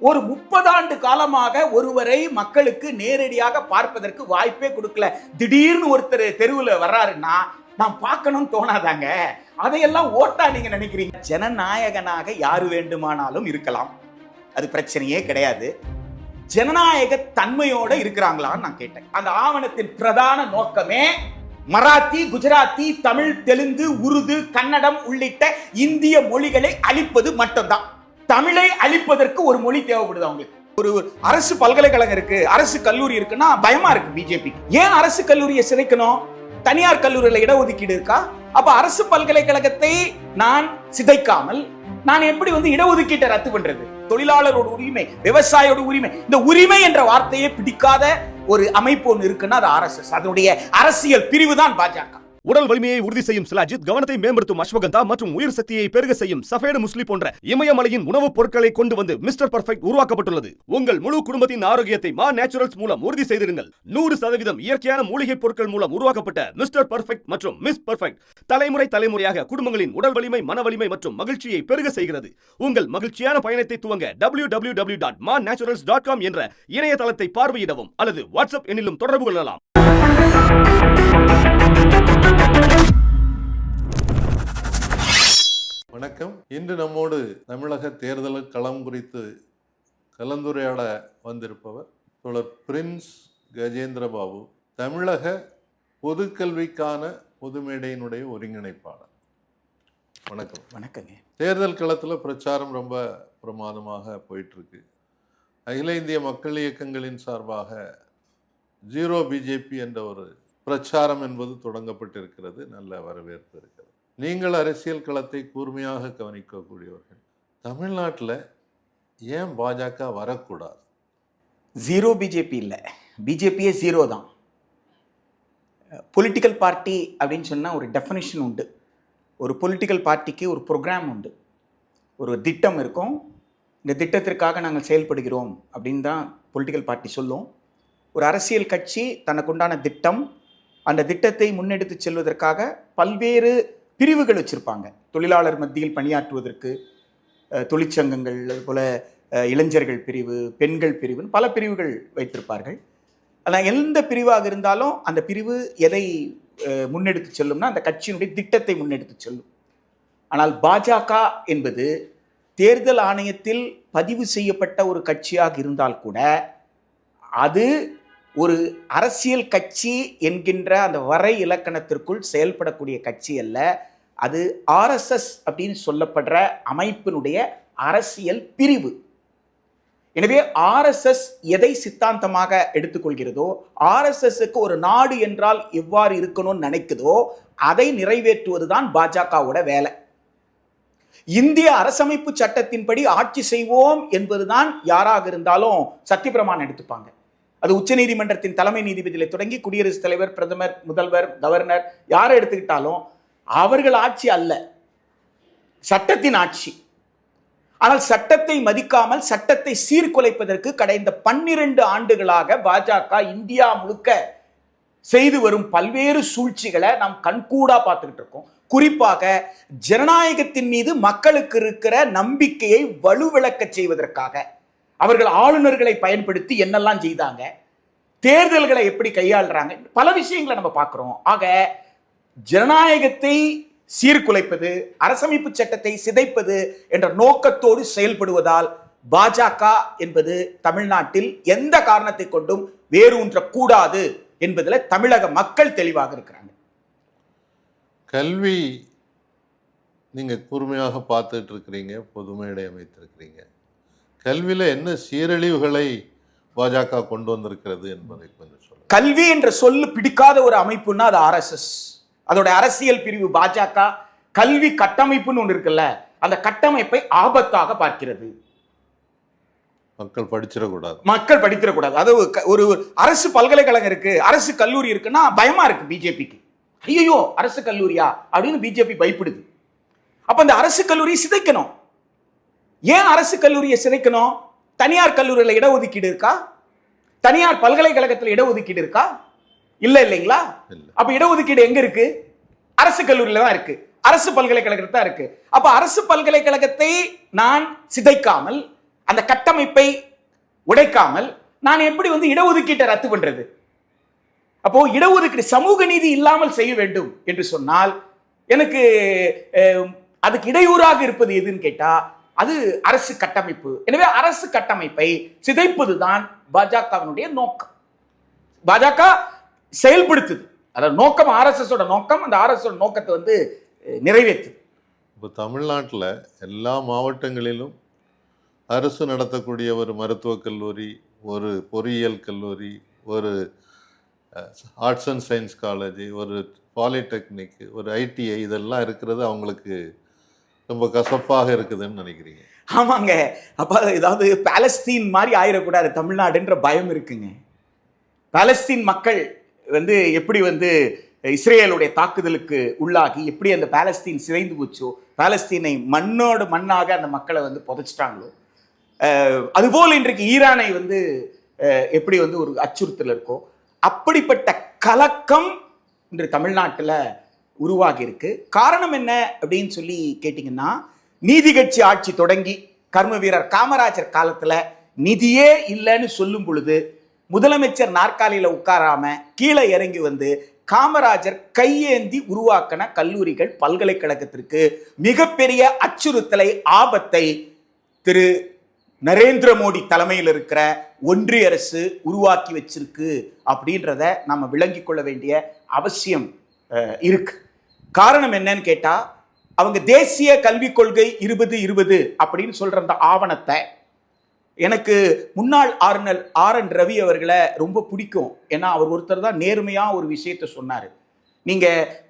ஒரு 30 ஆண்டு காலமாக ஒருவரை மக்களுக்கு நேரடியாக பார்ப்பதற்கு வாய்ப்பே கொடுக்கல. திடீர்னு ஒருத்தர் தெருவில் வர்றாருன்னா நான் பார்க்கணும்னு தோணாதாங்க. அதையெல்லாம் ஓட்டா நீங்க நினைக்கிறீங்க. ஜனநாயகனாக யாரு வேண்டுமானாலும் இருக்கலாம், அது பிரச்சனையே கிடையாது. ஜனநாயக தன்மையோட இருக்கிறாங்களான்னு நான் கேட்டேன். அந்த ஆவணத்தின் பிரதான நோக்கமே மராத்தி, குஜராத்தி, தமிழ், தெலுங்கு, உருது, கன்னடம் உள்ளிட்ட இந்திய மொழிகளை அழிப்பது மட்டும்தான். தமிழை அழிப்பதற்கு ஒரு மொழி தேவைப்படுது அவங்களுக்கு. ஒரு அரசு பல்கலைக்கழகம் இருக்கு, அரசு கல்லூரி இருக்குன்னா பயமா இருக்கு பிஜேபி. ஏன் அரசு கல்லூரியை சிதைக்கணும்? தனியார் கல்லூரியில இடஒதுக்கீடு இருக்கா? அப்ப அரசு பல்கலைக்கழகத்தை நான் சிதைக்காமல் நான் எப்படி இடஒதுக்கீட்டை ரத்து பண்றது? தொழிலாளரோட உரிமை, விவசாயியோட உரிமை, இந்த உரிமை என்ற வார்த்தையை பிடிக்காத ஒரு அமைப்பு ஒன்று இருக்குன்னா அது ஆர்எஸ்எஸ். அதனுடைய அரசியல் பிரிவு தான் பாஜக. உடல் வலிமையை உறுதி செய்யும் சிலாஜித், கவனத்தை மேம்படுத்தும் அஸ்வகந்தா மற்றும் உயிர் சக்தியை பெருக செய்யும் சஃபேடு முஸ்லி போன்ற இமயமலையின் உணவுப் பொருட்களை கொண்டு வந்து மிஸ்டர் பர்ஃபெக்ட் உருவாக்கப்பட்டுள்ளது. உங்கள் முழு குடும்பத்தின் ஆரோக்கியத்தை மா நேச்சுரல்ஸ் மூலம் உறுதி செய்திருங்கள். 100% இயற்கையான மூலிகை பொருட்கள் மூலம் உருவாக்கப்பட்ட மிஸ்டர் பர்ஃபெக்ட் மற்றும் மிஸ் பர்ஃபெக்ட் தலைமுறையாக குடும்பங்களின் உடல் வலிமை, மன வலிமை மற்றும் மகிழ்ச்சியை பெருக செய்கிறது. உங்கள் மகிழ்ச்சியான பயணத்தை துவங்க www.manaturals.com என்ற இணையதளத்தை பார்வையிடவும் அல்லது வாட்ஸ்அப் எண்ணிலும் தொடர்பு கொள்ளலாம். வணக்கம். இன்று நம்மோடு தமிழக தேர்தல் களம் குறித்து கலந்துரையாட வந்திருப்பவர் தோழர் பிரின்ஸ் கஜேந்திர பாபு, தமிழக பொதுக்கல்விக்கான பொதுமேடையினுடைய ஒருங்கிணைப்பாளர். வணக்கம். வணக்கங்க. தேர்தல் களத்தில் பிரச்சாரம் ரொம்ப பிரமாதமாக போயிட்டு இருக்கு. அகில இந்திய மக்கள் இயக்கங்களின் சார்பாக ஜீரோ பிஜேபி என்ற ஒரு பிரச்சாரம் என்பது தொடங்கப்பட்டிருக்கிறது. நல்ல வரவேற்பு இருக்கிறது. நீங்கள் அரசியல் களத்தை கூர்மையாக கவனிக்கக்கூடியவர்கள், தமிழ்நாட்டில் ஏன் பாஜக வரக்கூடாது? ஜீரோ பிஜேபி இல்லை, பிஜேபியே ஜீரோ தான். பொலிட்டிக்கல் பார்ட்டி அப்படின்னு சொன்னால் ஒரு டெஃபினிஷன் உண்டு. ஒரு பொலிட்டிக்கல் பார்ட்டிக்கு ஒரு ப்ரோக்ராம் உண்டு, ஒரு திட்டம் இருக்கும். இந்த திட்டத்திற்காக நாங்கள் செயல்படுகிறோம் அப்படின்னு தான் பொலிட்டிக்கல் பார்ட்டி சொல்லும். ஒரு அரசியல் கட்சி தனக்குண்டான திட்டம், அந்த திட்டத்தை முன்னெடுத்து செல்வதற்காக பல்வேறு பிரிவுகள் வச்சுருப்பாங்க. தொழிலாளர் மத்தியில் பணியாற்றுவதற்கு தொழிற்சங்கங்கள், அதுபோல் இளைஞர்கள் பிரிவு, பெண்கள் பிரிவுன்னு பல பிரிவுகள் வைத்திருப்பார்கள். ஆனால் எந்த பிரிவாக இருந்தாலும் அந்த பிரிவு எதை முன்னெடுத்து செல்லும்னா அந்த கட்சியினுடைய திட்டத்தை முன்னெடுத்து செல்லும். ஆனால் பாஜக என்பது தேர்தல் ஆணையத்தில் பதிவு செய்யப்பட்ட ஒரு கட்சியாக இருந்தால் கூட அது ஒரு அரசியல் கட்சி என்கின்ற அந்த வரை இலக்கணத்திற்குள் செயல்படக்கூடிய கட்சி அல்ல. அது ஆர்எஸ்எஸ் அப்படின்னு சொல்லப்படுற அமைப்பினுடைய அரசியல் பிரிவு. எனவே ஆர்எஸ்எஸ் எதை சித்தாந்தமாக எடுத்துக்கொள்கிறதோ, ஆர்எஸ்எஸ்க்கு ஒரு நாடு என்றால் எவ்வாறு இருக்கணும்னு நினைக்குதோ அதை நிறைவேற்றுவதுதான் பாஜகவோட வேலை. இந்திய அரசமைப்பு சட்டத்தின்படி ஆட்சி செய்வோம் என்பதுதான் யாராக இருந்தாலும் சத்தியப்பிரமாணம் எடுத்துப்பாங்க. அது உச்ச நீதிமன்றத்தின் தலைமை நீதிபதியில தொடங்கி குடியரசுத் தலைவர், பிரதமர், முதல்வர், கவர்னர் யாரை எடுத்துக்கிட்டாலும் அவர்கள் ஆட்சி அல்ல, சட்டத்தின் ஆட்சி. ஆனால் சட்டத்தை மதிக்காமல் சட்டத்தை சீர்குலைப்பதற்கு கடந்த 12 ஆண்டுகளாக பாஜக இந்தியா முழுக்க செய்து வரும் பல்வேறு சூழ்ச்சிகளை நாம் கண்கூடா பார்த்துக்கிட்டு இருக்கோம். குறிப்பாக ஜனநாயகத்தின் மீது மக்களுக்கு இருக்கிற நம்பிக்கையை வலுவிழக்க செய்வதற்காக அவர்கள் ஆளுநர்களை பயன்படுத்தி என்னெல்லாம் செய்தாங்க, தேர்தல்களை எப்படி கையாளுறாங்க, பல விஷயங்களை நம்ம பார்க்கிறோம். ஆக ஜனநாயகத்தை சீர்குலைப்பது, அரசமைப்பு சட்டத்தை சிதைப்பது என்ற நோக்கத்தோடு செயல்படுவதால் பாஜக என்பது தமிழ்நாட்டில் எந்த காரணத்தை கொண்டும் வேரூன்றக்கூடாது என்பதில் தமிழக மக்கள் தெளிவாக இருக்கிறாங்க. கல்வி நீங்க கூர்மையாக பார்த்துட்டு இருக்கிறீங்க, பொதுமேடை அமைத்திருக்கிறீங்க. கல்வியில என்ன சீரழிவுகளை பாஜக கொண்டு வந்திருக்கிறது என்பதை கொஞ்சம் சொல்லுங்க. கல்வி என்ற சொல்லு பிடிக்காத ஒரு அமைப்புன்னா அது ஆர்எஸ்எஸ். அதோட அரசியல் பிரிவு பாஜக. கல்வி கட்டமைப்புன்னு ஒன்று இருக்குல்ல, அந்த கட்டமைப்பை ஆபத்தாக பார்க்கிறது. மக்கள் படிச்சிடக்கூடாது, மக்கள் படித்திடக்கூடாது. அது ஒரு அரசு பல்கலைக்கழகம் இருக்கு, அரசு கல்லூரி இருக்குன்னா பயமா இருக்கு பிஜேபிக்கு. ஐயோ அரசு கல்லூரியா அப்படின்னு பிஜேபி பயப்படுது. அப்ப அந்த அரசு கல்லூரியை சிதைக்கணும். ஏன் அரசு கல்லூரியை சிதைக்கணும்? தனியார் கல்லூரியில் இடஒதுக்கீடு இருக்கா? தனியார் பல்கலைக்கழகத்தில் இடஒதுக்கீடு இருக்கா? இல்லைங்களா? அப்ப இடஒதுக்கீடு எங்க இருக்கு? அரசு கல்லூரியில தான் இருக்கு, அரசு பல்கலைக்கழகத்தில் தான் இருக்கு. அப்ப அரசு பல்கலைக்கழகத்தை நான் சிதைக்காமல் அந்த கட்டமைப்பை உடைக்காமல் நான் எப்படி இடஒதுக்கீட்டை ரத்து பண்றது? அப்போ இடஒதுக்கீடு சமூக நீதி இல்லாமல் செய்ய வேண்டும் என்று சொன்னால் எனக்கு அதுக்கு இடையூறாக இருப்பது எதுன்னு கேட்டா அது அரசு கட்டமைப்பு. எனவே அரசு கட்டமைப்பை சிதைப்பதுதான் பாஜகவினுடைய நோக்கம். பாஜக செயல்படுத்துது, அதாவது நோக்கம் RSS நோக்கம். அந்த RSS நோக்கத்தை நிறைவேற்றுது. இப்போ தமிழ்நாட்டில் எல்லா மாவட்டங்களிலும் அரசு நடத்தக்கூடிய ஒரு மருத்துவக் கல்லூரி, ஒரு பொறியியல் கல்லூரி, ஒரு ஆர்ட்ஸ் அண்ட் சயின்ஸ் காலேஜ், ஒரு பாலிடெக்னிக், ஒரு ITI இதெல்லாம் இருக்கிறது அவங்களுக்கு ரொம்ப கசப்பாக இருக்குதுன்னு நினைக்கிறீங்க? ஆமாங்க. அப்போ ஏதாவது பாலஸ்தீன் மாதிரி ஆயிடக்கூடாது தமிழ்நாடுன்ற பயம் இருக்குங்க. பாலஸ்தீன் மக்கள் எப்படி இஸ்ரேலுடைய தாக்குதலுக்கு உள்ளாகி எப்படி அந்த பாலஸ்தீன் சிதைந்து போச்சோ, பாலஸ்தீனை மண்ணோடு மண்ணாக அந்த மக்களை புதைச்சிட்டாங்களோ, அதுபோல் இன்றைக்கு ஈரானை எப்படி ஒரு அச்சுறுத்தல் இருக்கோ, அப்படிப்பட்ட கலக்கம் இன்று தமிழ்நாட்டில் உருவாகி இருக்கு. காரணம் என்ன அப்படின்னு சொல்லி கேட்டிங்கன்னா, நீதி கட்சி ஆட்சி தொடங்கி கர்ம வீரர் காமராஜர் காலத்தில் நிதியே இல்லைன்னு சொல்லும் பொழுது முதலமைச்சர் நாற்காலியில் உட்காராம கீழே இறங்கி காமராஜர் கையேந்தி உருவாக்கின கல்லூரிகள் பல்கலைக்கழகத்திற்கு மிகப்பெரிய அச்சுறுத்தலை, ஆபத்தை திரு நரேந்திர மோடி தலைமையில் இருக்கிற ஒன்றிய அரசு உருவாக்கி வச்சிருக்கு அப்படின்றத நம்ம விளங்கி கொள்ள வேண்டிய அவசியம் இருக்கு. காரணம் என்னன்னு கேட்டா, அவங்க தேசிய கல்விக் கொள்கை 2020 அப்படின்னு சொல்ற அந்த ஆவணத்தை, எனக்கு முன்னாள் ஆளுநர் RN ரவி அவர்களை ரொம்ப பிடிக்கும். ஏன்னா அவர் ஒருத்தர் தான் நேர்மையா ஒரு விஷயத்த சொன்னாரு. நீங்க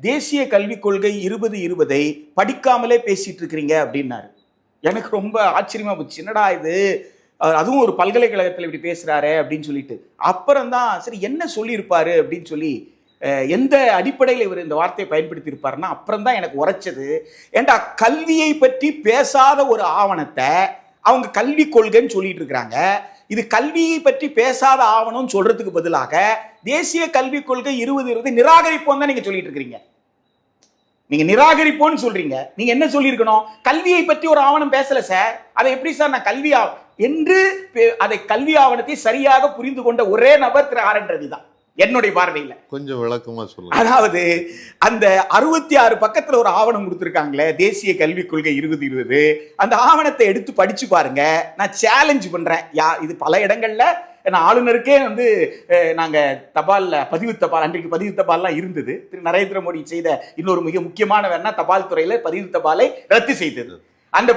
தேசிய கல்விக் கொள்கை 2020 படிக்காமலே பேசிட்டு இருக்கிறீங்க அப்படின்னாரு. எனக்கு ரொம்ப ஆச்சரியமா போச்சு. என்னடா இது, அதுவும் ஒரு பல்கலைக்கழகத்தில் இப்படி பேசுறாரு அப்படின்னு சொல்லிட்டு. அப்புறம்தான் சரி என்ன சொல்லியிருப்பாரு அப்படின்னு சொல்லி, எந்த அடிப்படையில் இவர் இந்த வார்த்தையை பயன்படுத்தி இருப்பாருன்னா அப்புறம் தான் எனக்கு உரைச்சது. ஏண்டா, கல்வியை பற்றி பேசாத ஒரு ஆவணத்தை அவங்க கல்வி கொள்கைன்னு சொல்லிட்டு இருக்கிறாங்க. இது கல்வியை பற்றி பேசாத ஆவணம் சொல்றதுக்கு பதிலாக தேசிய கல்விக் கொள்கை 2020 நிராகரிப்போம் தான் நீங்க சொல்லிட்டு இருக்கிறீங்க. நீங்க நிராகரிப்போன்னு சொல்றீங்க. நீங்க என்ன சொல்லியிருக்கணும்? கல்வியை பற்றி ஒரு ஆவணம் பேசல சார், அதை எப்படி சார் நான் கல்வி என்று அதை கல்வி ஆவணத்தை சரியாக புரிந்து கொண்ட ஒரே நபர் திரு RN ரவி தான் என்னுடைய பார்வையில். கொஞ்சம் விளக்கமா சொல்லுங்க. அதாவது அந்த 66 பக்கத்துல ஒரு ஆவணம் கொடுத்துருக்காங்களே, தேசிய கல்விக் கொள்கை 2020, அந்த ஆவணத்தை எடுத்து படிச்சு பாருங்க. நான் சேலஞ்ச் பண்றேன். இது பல இடங்கள்ல ஆளுநருக்கே நாங்க தபால்ல பதிவு தபால், அன்றைக்கு பதிவு தபால்லாம் இருந்தது. திரு நரேந்திர மோடி செய்த இன்னொரு மிக முக்கியமான வேணா தபால் துறையில பதிவு தபாலை ரத்து செய்தது. அந்த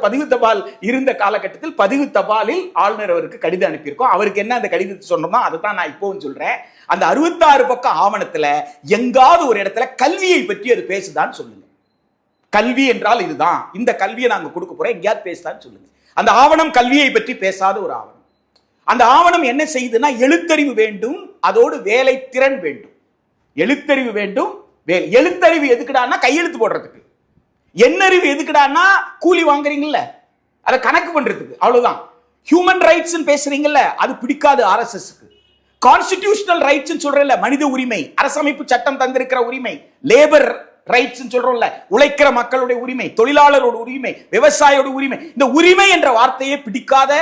பதிவு தபால் இருந்த காலகட்டத்தில் பதிவு தபாலில் ஆளுநர் அவருக்கு கடிதம் அனுப்பியிருக்கோம். அவருக்கு என்ன அந்த கடிதத்தை சொன்னோமோ அதை தான் நான் இப்பவும் சொல்றேன். அந்த 66 பக்கம் ஆவணத்துல எங்காவது ஒரு இடத்துல கல்வியை பற்றி அது பேசுதான்னு சொல்லுங்க. கல்வி என்றால் இதுதான், இந்த கல்வியை நாங்க கொடுக்க போறோம், எங்கேயாவது பேசுதான்னு சொல்லுங்க. அந்த ஆவணம் கல்வியை பற்றி பேசாத ஒரு ஆவணம். அந்த ஆவணம் என்ன செய்யுதுன்னா, எழுத்தறிவு வேண்டும், அதோடு வேலை திறன் வேண்டும். எழுத்தறிவு வேண்டும், எழுத்தறிவு எதுக்குடான்னா கையெழுத்து போடுறதுக்கு. எண்ணறிவு எதுக்குடான்னா கூலி வாங்குறீங்கல்ல அதை கணக்கு பண்றதுக்கு, அவ்வளவுதான். ஹியூமன் ரைட்ஸ் பேசுறீங்கல்ல, அது பிடிக்காது RSSக்கு. கான்ஸ்டிடியூஷனல் ரைட்ஸ் சொல்றல, மனித உரிமை, அரசமைப்பு சட்டம் தந்திருக்கிற உரிமை, லேபர் ரைட்ஸ் சொல்றோம்ல, உழைக்கிற மக்களுடைய உரிமை, தொழிலாளரோட உரிமை, விவசாயியோட உரிமை, இந்த உரிமை என்ற வார்த்தையே பிடிக்காத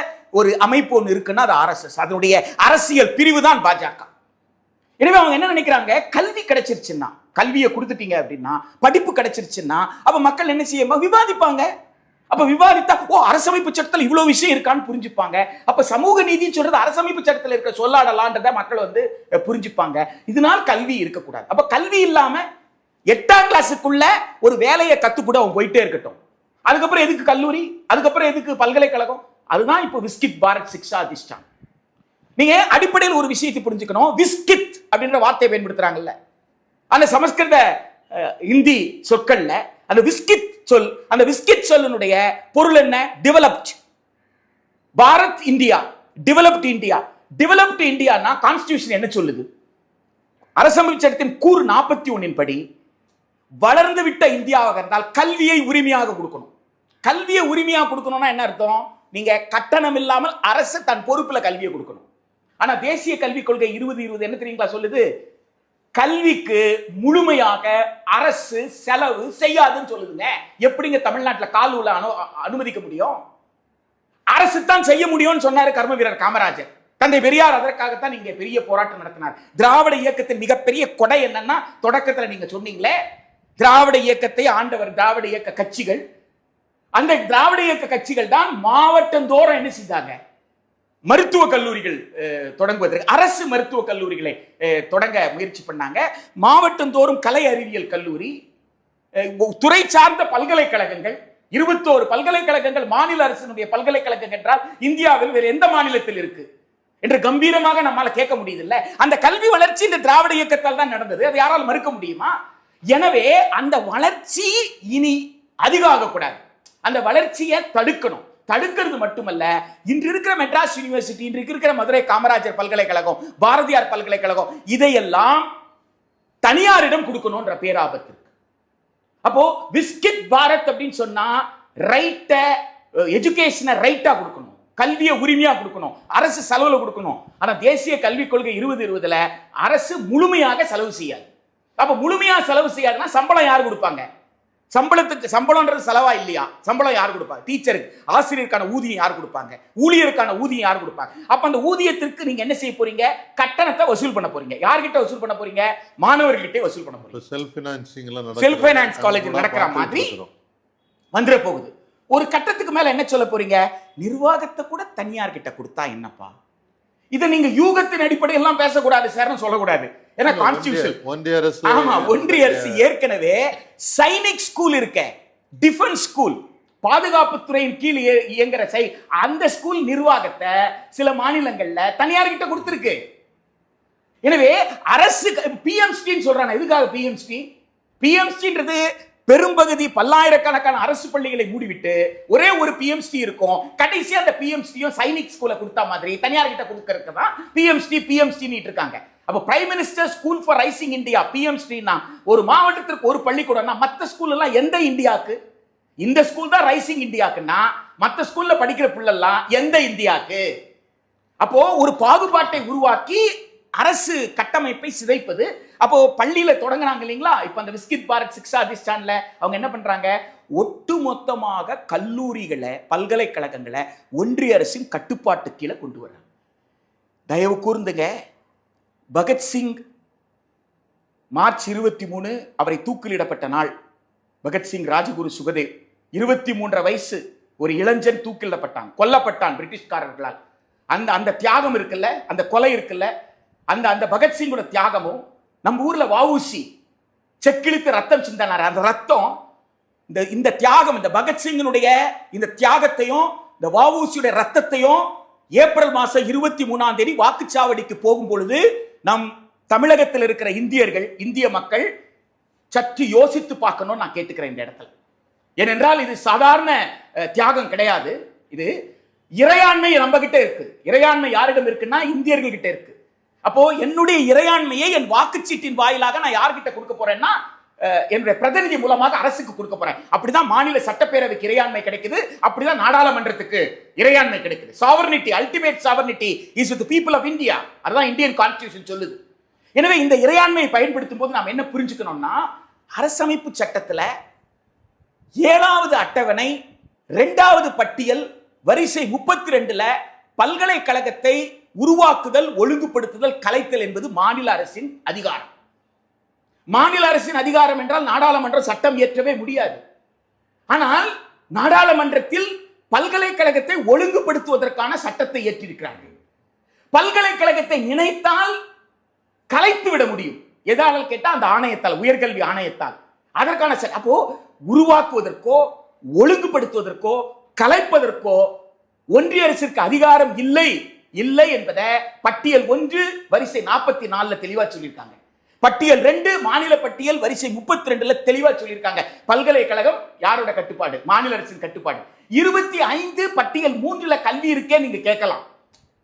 ஒரு அமைப்பு ஒன்று இருக்குன்னா அது RSS. அதனுடைய அரசியல் பிரிவு தான் பாஜக. எனவே அவங்க என்ன நினைக்கிறாங்க, கல்வி கிடைச்சிருச்சுன்னா, கல்வியை கொடுத்துட்டீங்க அப்படின்னா, படிப்பு கிடைச்சிருச்சுன்னா, அப்ப மக்கள் என்ன செய்ய விவாதிப்பாங்க. அப்ப விவாதித்தா ஓ அரசமைப்பு சட்டத்தில் இவ்வளவு விஷயம் இருக்கான்னு புரிஞ்சுப்பாங்க. அப்ப சமூக நீதி சொல்றது அரசமைப்பு சட்டத்தில் இருக்க சொல்லாடலான்றத மக்கள் புரிஞ்சுப்பாங்க. இதனால் கல்வி இருக்கக்கூடாது. அப்ப கல்வி இல்லாம 8ஆம் கிளாஸுக்குள்ள ஒரு வேலையை கத்துக்கூட அவன் போயிட்டே இருக்கட்டும். அதுக்கப்புறம் எதுக்கு கல்லூரி, அதுக்கப்புறம் எதுக்கு பல்கலைக்கழகம்? அதுதான் இப்போ விஸ்கித் பாரத் சிக்ஷா அதிஷ்டான். நீங்க அடிப்படையில் ஒரு விஷயத்தை புரிஞ்சுக்கணும். விஸ்கித் அப்படின்ற வார்த்தையை பயன்படுத்துறாங்கல்ல, அந்த சமஸ்கிருத இந்தி சொற்கள்ல அந்த விஸ்கித் சொல், அந்த விஸ்கித் சொல்லுடைய பொருள் என்ன? Developed Bharat India, developed India. Developed Indiana constitution என்ன சொல்லுது? அரசமைப்பு சட்டத்தின் கூறு 41 படி வளர்ந்து விட்ட இந்தியாவாக இருந்தால் கல்வியை உரிமையாக கொடுக்கணும். கல்வியை உரிமையாக கொடுக்கணும்னா என்ன அர்த்தம்? நீங்க கட்டணம் இல்லாமல் அரசு தன் பொறுப்புல கல்வியை கொடுக்கணும். ஆனா தேசிய கல்விக் கொள்கை 2020 என்ன தெரியுங்களா சொல்லுது? கல்விக்கு முழுமையாக அரசு செலவு செய்யாதுன்னு சொல்லுதுங்க. எப்படிங்க தமிழ்நாட்டில் காலூல அனுமதிக்க முடியும்? அரசு தான் செய்ய முடியும்னு சொன்னாரு கர்ம வீரர் காமராஜர். தந்தை பெரியார் அதற்காகத்தான் நீங்க பெரிய போராட்டம் நடத்தினார். திராவிட இயக்கத்தின் மிகப்பெரிய கொடை என்னன்னா, தொடக்கத்துல நீங்க சொன்னீங்களே, திராவிட இயக்கத்தை ஆண்டவர் திராவிட இயக்க கட்சிகள், அந்த திராவிட இயக்க கட்சிகள் தான் மாவட்டந்தோறும் என்ன செஞ்சாங்க, மருத்துவக் கல்லூரிகள் தொடங்குவதற்கு, அரசு மருத்துவக் கல்லூரிகளை தொடங்க முயற்சி பண்ணாங்க. மாவட்டந்தோறும் கலை அறிவியல் கல்லூரி, துறை சார்ந்த பல்கலைக்கழகங்கள், 21 பல்கலைக்கழகங்கள் மாநில அரசினுடைய பல்கலைக்கழகம் என்றால் இந்தியாவில் வேறு எந்த மாநிலத்தில் இருக்கு என்று கம்பீரமாக நம்மால கேட்க முடியுது இல்ல. அந்த கல்வி வளர்ச்சி இந்த திராவிட இயக்கத்தால் தான் நடந்தது. அது யாரால் மறுக்க முடியுமா? எனவே அந்த வளர்ச்சி இனி அதிகமாகக்கூடாது. அந்த வளர்ச்சியை தடுக்கணும். தடுக்கிறது மட்டுமல்ல, இன்று இருக்கிற மெட்ராஸ் யூனிவர்சிட்டி, இன்று இருக்கிற மதுரை காமராஜர் பல்கலைக்கழகம், பாரதியார் பல்கலைக்கழகம், இதையெல்லாம் தனியாரிடம் கொடுக்கணும்ன்ற பேராபத்து. அப்போ பிஸ்கட் பாரத் அப்படின்னு சொன்னா ரைட்ட, எஜுகேஷனை ரைட்டா கொடுக்கணும், கல்வியை உரிமையா கொடுக்கணும், அரசு செலவுல கொடுக்கணும். ஆனா தேசிய கல்விக் கொள்கை 2020 அரசு முழுமையாக செலவு செய்யாது. அப்ப முழுமையா செலவு செய்யாதுன்னா சம்பளம் யார் கொடுப்பாங்க? சம்பளத்துக்கு, சம்பளம்ன்றது செலவா இல்லையா? சம்பளம் யார் கொடுப்பாங்க? டீச்சருக்கு, ஆசிரியருக்கான ஊதியம் யார் கொடுப்பாங்க? ஊழியருக்கான ஊதியம் யார் கொடுப்பாங்க? அப்ப அந்த ஊதியத்திற்கு நீங்க என்ன செய்ய போறீங்க? கட்டணத்தை வசூல் பண்ண போறீங்க. யார்கிட்ட வசூல் பண்ண போறீங்க? மாணவர்கிட்ட வசூல் பண்ண போறீங்க. செல்ஃப் ஃபைனான்சிங்ல செல்ஃப் ஃபைனான்ஸ் காலேஜ் நடக்கிற மாதிரி வந்துட போகுது. ஒரு கட்டத்துக்கு மேல என்ன சொல்ல போறீங்க? நிர்வாகத்தை கூட தனியார் கிட்ட கொடுத்தா என்னப்பா? இதை நீங்க யூகத்தின் அடிப்படையில் எல்லாம் பேசக்கூடாது சார், சொல்லக்கூடாது. ஏன்னா கான்ஸ்டிடியூஷன், ஒன்றிய அரசு ஏற்கனவே சைனிக் ஸ்கூல் இருக்க, டிஃபென்ஸ் ஸ்கூல், பாதுகாப்பு துறையின் கீழ் இயங்குற அந்த ஸ்கூல் நிர்வாகத்தை சில மாநிலங்கள்ல தனியார் கிட்ட கொடுத்திருக்கு. எனவே அரசு பிஎம்ஸ்டின்னு சொல்றாங்க. எதுக்காக பிஎம்ஸ்டி? பிஎம்ஸ்டின்றது பெரும்பகுதி பல்லாயிரக்கணக்கான அரசு பள்ளிகளை மூடிவிட்டு ஒரே ஒரு பிஎம்ஸ்டி இருக்கும். கடைசி அந்த பிஎம்ஸ்டியும் சைனிக் ஸ்கூலை கொடுத்தா மாதிரி தனியார் கிட்ட கொடுக்கறதுக்கு தான் பிஎம்ஸ்டி இருக்காங்க. அப்ப prime minister school for rising India, பிஎம்ஸ்டினா ஒரு மாவட்டத்திற்கு ஒரு பள்ளிக்கூடம்னா மற்ற ஸ்கூல் எல்லாம் எந்த இந்தியாக்கு? இந்த ஸ்கூல் தான் ரைசிங் இந்தியாக்குன்னா மற்ற ஸ்கூல்ல படிக்கிற பிள்ளைலாம் எந்த இந்தியாக்கு? அப்போ ஒரு பாகுபாட்டை உருவாக்கி அரசு கட்டமைப்பை சிதைப்பது. அப்போ பள்ளியில தொடங்கினாங்க இல்லைங்களா, இப்ப அந்த விஸ்கிட் பாரத் சிக்ஷா அதிஷ்டான்ல அவங்க என்ன பண்றாங்க? ஒட்டுமொத்தமாக கல்லூரிகளை, பல்கலைக்கழகங்களை ஒன்றிய அரசின் கட்டுப்பாட்டு கீழே கொண்டு வர்றாங்க. தயவு கூர்ந்துங்க, பகத்சிங் மார்ச் 23 அவரை தூக்கிலிடப்பட்ட நாள். பகத்சிங் ராஜகுரு சுகதேவ் 23 வயசு ஒரு இளைஞன் தூக்கிலிடப்பட்டான், கொல்லப்பட்டான் பிரிட்டிஷ்காரர்களால். அந்த தியாகம் இருக்குல்ல, அந்த கொலை இருக்குல்ல, அந்த பகத்சிங்கோட தியாகமும் நம்ம ஊர்ல வஉசி செக்கிழித்து ரத்தம் சிந்தனார். அந்த ரத்தம், இந்த தியாகம், இந்த பகத்சிங்கனுடைய இந்த தியாகத்தையும் இந்த வஉசியுடைய ரத்தத்தையும் ஏப்ரல் மாசம் 23ஆம் தேதி வாக்குச்சாவடிக்கு போகும் பொழுது நம் தமிழகத்தில் இருக்கிற இந்தியர்கள், இந்திய மக்கள் சற்று யோசித்து பார்க்கணும் நான் கேட்டுக்கிறேன் இந்த இடத்துல. ஏனென்றால் இது சாதாரண தியாகம் கிடையாது. இது இறையாண்மை நம்ம கிட்ட இருக்கு. இறையாண்மை யாரிடம் இருக்குன்னா இந்தியர்கள் கிட்ட இருக்கு. அப்போ என்னுடைய இறையாண்மையை என் வாக்குச்சீட்டின் வாயிலாக நான் யார்கிட்ட கொடுக்க போறேன்னா என்னுடைய பிரதிநிதி மூலமாக அரசுக்கு கொடுக்க போறேன். அப்படிதான் மாநில சட்டப்பேரவைக்கு இறையாண்மை கிடைக்குது, அப்படிதான் நாடாளுமன்றத்துக்கு இறையாண்மை கிடைக்குது. Sovereignty, ultimate sovereignty is with the people of India. அதுதான் இந்தியன் கான்ஸ்டிடியூஷன் சொல்லுது. எனவே இந்த இறையாண்மையை பயன்படுத்தும் போது நாம் என்ன புரிஞ்சுக்கணும்னா, அரசமைப்பு சட்டத்தில் 7வது அட்டவணை 2வது பட்டியல் வரிசை 32ல பல்கலைக்கழகத்தை உருவாக்குதல், ஒழுங்குபடுத்துதல், கலைத்தல் என்பது மாநில அரசின் அதிகாரம். மாநில அரசின் அதிகாரம் என்றால் நாடாளுமன்றம் சட்டம் இயற்றவே முடியாது. ஆனால் நாடாளுமன்றத்தில் பல்கலைக்கழகத்தை ஒழுங்குபடுத்துவதற்கான சட்டத்தை ஏற்றிருக்கிறார்கள். பல்கலைக்கழகத்தை நினைத்தால் கலைத்து விட முடியும். எதால் கேட்டா அந்த ஆணையத்தால், உயர்கல்வி ஆணையத்தால். அதற்கான அப்போ உருவாக்குவதற்கோ ஒழுங்குபடுத்துவதற்கோ கலைப்பதற்கோ ஒன்றிய அரசிற்கு அதிகாரம் இல்லை என்பதை பட்டியல் 1 வரிசை 44 தெளிவா சொல்லியிருக்காங்க. பட்டியல் 2 மாநில பட்டியல் வரிசை 32ல தெளிவா சொல்லியிருக்காங்க. பல்கலைக்கழகம் யாரோட கட்டுப்பாடு? மாநில அரசின் கட்டுப்பாடு. 25 பட்டியல் 3ல கல்வி இருக்கே நீங்க கேட்கலாம்,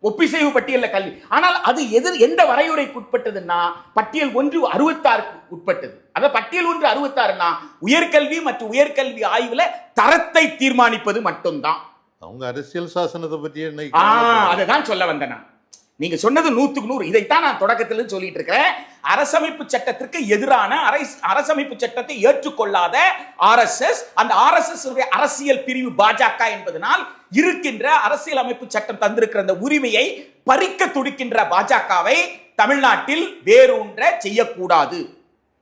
ஒப்பிசைவு பட்டியல்ல கல்வி. ஆனால் அது எந்த வரையுறைக்கு உட்பட்டதுன்னா பட்டியல் 1 66க்கு உட்பட்டது. அதாவது பட்டியல் 1 66னா உயர்கல்வி மற்றும் உயர்கல்வி ஆய்வுல தரத்தை தீர்மானிப்பது மட்டும்தான். அவங்க அரசியல் சாசனத்தை பற்றி அதான் சொல்ல வந்தேன். நீங்க சொன்னது 100% இதைத்தான் நான் தொடக்கத்தில் சொல்லிட்டு இருக்கிறேன். அரசமைப்பு சட்டத்திற்கு எதிரான அரசமைப்பு சட்டத்தை ஏற்றுக்கொள்ளாத ஆர்எஸ்எஸ், அந்த ஆர்எஸ்எஸ் அரசியல் பிரிவு பாஜக என்பதனால் இருக்கின்ற அரசியல் அமைப்பு சட்டம் தந்திருக்கிற அந்த உரிமையை பறிக்க துடிக்கின்ற பாஜகவை தமிழ்நாட்டில் வேரூன்ற செய்யக்கூடாது.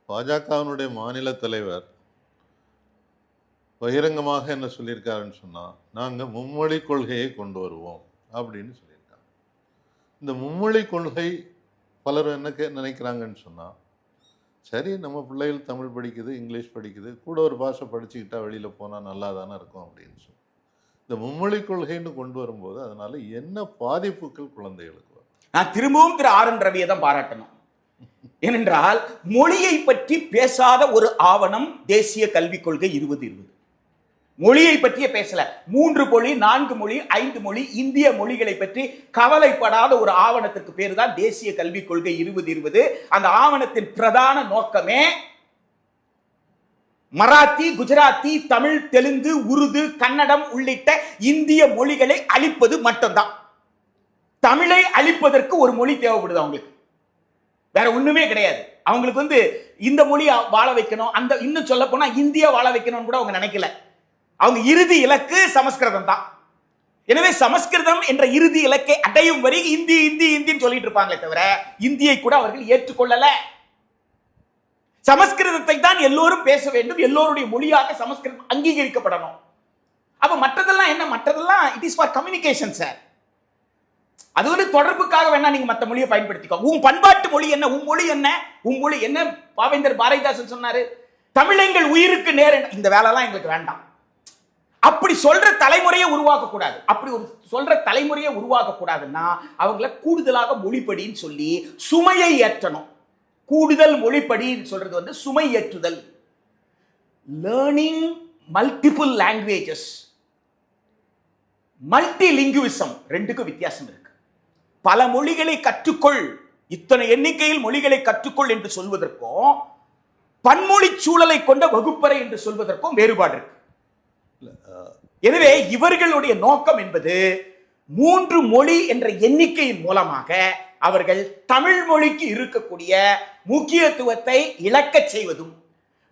பாஜகவினுடைய மாநில தலைவர் பகிரங்கமாக என்ன சொல்லியிருக்காருன்னு சொன்னா, நாங்க மும்மொழி கொள்கையை கொண்டு வருவோம் அப்படின்னு சொல்லியிருக்காங்க. இந்த மும்மொழி கொள்கை பலரும் என்ன நினைக்கிறாங்கன்னு சொன்னா, சரி நம்ம பிள்ளைகள் தமிழ் படிக்குது, இங்கிலீஷ் படிக்குது, கூட ஒரு பாஷை படிச்சுக்கிட்டா வெளியில போனா நல்லா தானே இருக்கும் அப்படின்னு சொல்லி இந்த மும்மொழி கொள்கைன்னு கொண்டு வரும்போது அதனால என்ன பாதிப்புகள் குழந்தைகளுக்கு வரும்? நான் திரும்பவும் திரு ஆர் என் ரவியை தான் பாராட்டணும். ஏனென்றால் மொழியை பற்றி பேசாத ஒரு ஆவணம் தேசிய கல்விக் கொள்கை 2020. மொழியை பற்றியே பேசல. 3 மொழி 4 மொழி 5 மொழி இந்திய மொழிகளை பற்றி கவலைப்படாத ஒரு ஆவணத்திற்கு பேரு தான் தேசிய கல்விக் கொள்கை 2020. அந்த ஆவணத்தின் பிரதான நோக்கமே மராத்தி, குஜராத்தி, தமிழ், தெலுங்கு, உருது, கன்னடம் உள்ளிட்ட இந்திய மொழிகளை அழிப்பது மட்டும்தான். தமிழை அழிப்பதற்கு ஒரு மொழி தேவைப்படுது அவங்களுக்கு, வேற ஒண்ணுமே கிடையாது. அவங்களுக்கு இந்த மொழி வாழ வைக்கணும், அந்த இன்னும் சொல்ல போனா இந்திய வாழ வைக்கணும்னு கூட அவங்க நினைக்கல. அவங்க இறுதி இலக்கு சமஸ்கிருதம் தான். எனவே சமஸ்கிருதம் என்ற இறுதி இலக்கை அடையும் வரை இந்தி இந்தி இந்தின்னு சொல்லிட்டு இருப்பாங்களே தவிர இந்தியை கூட அவர்கள் ஏற்றுக்கொள்ளல. சமஸ்கிருதத்தை தான் எல்லோரும் பேச வேண்டும், எல்லோருடைய மொழியாக சமஸ்கிருதம் அங்கீகரிக்கப்படணும். அப்ப மற்றதெல்லாம் என்ன? மற்றதெல்லாம் it is for communication sir. அது தொடர்புக்காக வேணா நீங்க மற்ற மொழியை பயன்படுத்திக்கோ. உன் பண்பாட்டு மொழி என்ன? உன் மொழி என்ன? உன் மொழி என்ன? பாவேந்தர் பாரதிதாசன் சொன்னாரு, தமிழெங்கள் உயிருக்கு நேர். இந்த வேலைலாம் எங்களுக்கு வேண்டாம். அப்படி சொல்ற தலைமுறையை உருவாக்க கூடாது. அப்படி ஒரு சொல்ற தலைமுறையை உருவாக்க கூடாதுன்னா அவங்கள கூடுதலாக மொழிப்படின்னு சொல்லி சுமையை ஏற்றணும். கூடுதல் மொழிப்படின்னு சொல்றது சுமை ஏற்றுதல். லேர்னிங் மல்டிபிள் லாங்குவேஜஸ், மல்டிலிங்குவிசம், ரெண்டுக்கும் வித்தியாசம் இருக்கு. பல மொழிகளை கற்றுக்கொள், இத்தனை எண்ணிக்கையில் மொழிகளை கற்றுக்கொள் என்று சொல்வதற்கும் பன்மொழி சூழலை கொண்ட வகுப்பறை என்று சொல்வதற்கும் வேறுபாடு இருக்கு. எனவே இவர்களுடைய நோக்கம் என்பது 3 மொழி என்ற எண்ணிக்கையின் மூலமாக அவர்கள் தமிழ் மொழிக்கு இருக்கக்கூடிய முக்கியத்துவத்தை இழக்க செய்வதும்,